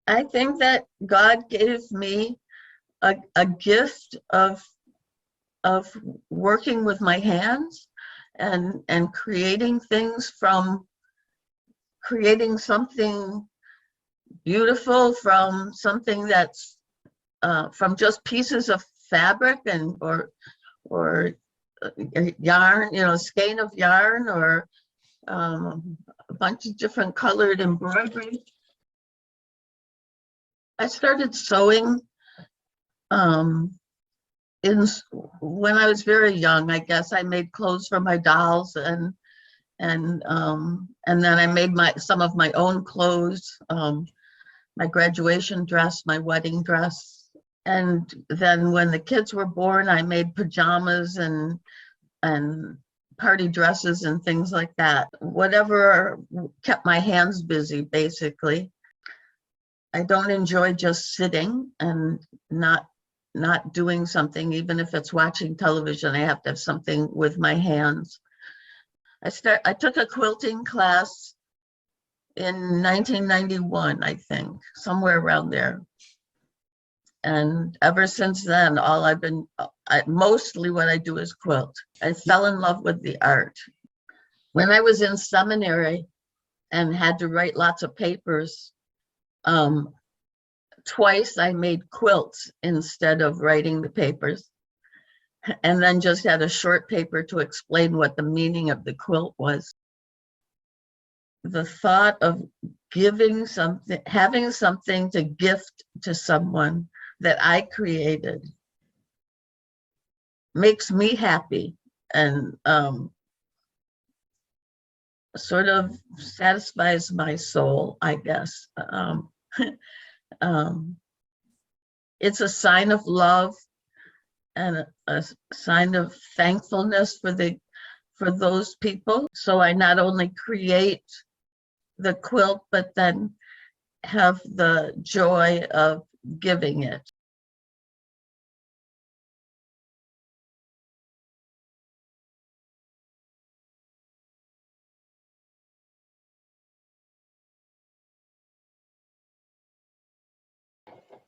I think that God gave me a gift of working with my hands and creating things, from creating something beautiful from something that's from just pieces of fabric and or yarn, skein of yarn, or a bunch of different colored embroidery. I started sewing in when I was very young. I guess I made clothes for my dolls, and then I made some of my own clothes, my graduation dress, my wedding dress, and then when the kids were born, I made pajamas and party dresses and things like that. Whatever kept my hands busy, basically. I don't enjoy just sitting and not doing something. Even if it's watching television, I have to have something with my hands. I took a quilting class in 1991, I think, somewhere around there. And ever since then, mostly what I do is quilt. I fell in love with the art. When I was in seminary and had to write lots of papers, twice I made quilts instead of writing the papers, and then just had a short paper to explain what the meaning of the quilt was. The thought of giving something, having something to gift to someone that I created, makes me happy and sort of satisfies my soul, I guess. It's a sign of love and a sign of thankfulness for those people. So I not only create the quilt, but then have the joy of giving it.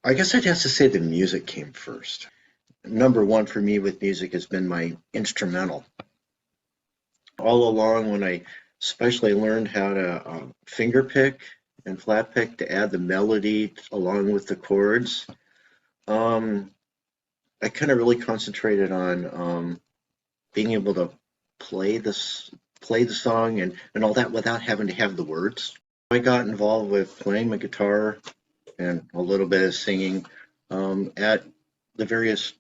I guess I'd have to say the music came first. Number one for me with music has been my instrumental. All along, when I especially learned how to finger pick and flat pick to add the melody along with the chords, I kind of really concentrated on being able to play the song and all that without having to have the words. I got involved with playing my guitar and a little bit of singing at the various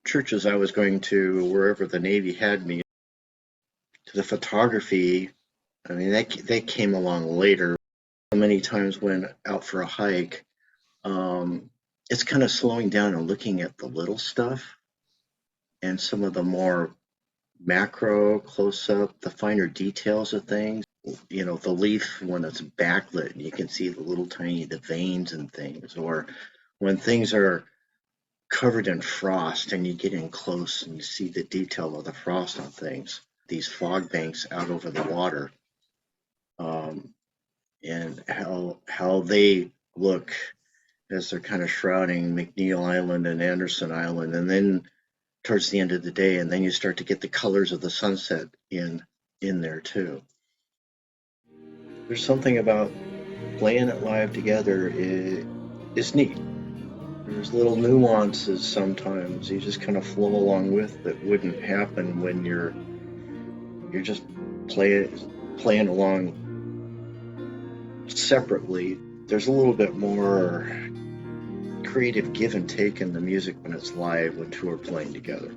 churches I was going to, wherever the Navy had me. To the photography, I mean, they came along later. Many times when out for a hike, it's kind of slowing down and looking at the little stuff and some of the more macro close-up, the finer details of things. The leaf when it's backlit, you can see the little tiny the veins and things, or when things are covered in frost and you get in close and you see the detail of the frost on things. These fog banks out over the water, and how they look as they're kind of shrouding McNeil Island and Anderson Island, and then towards the end of the day, and then you start to get the colors of the sunset in there too. There's something about playing it live together is neat. There's little nuances sometimes you just kind of flow along with that wouldn't happen when you're just playing along separately. There's a little bit more creative give and take in the music when it's live when two are playing together.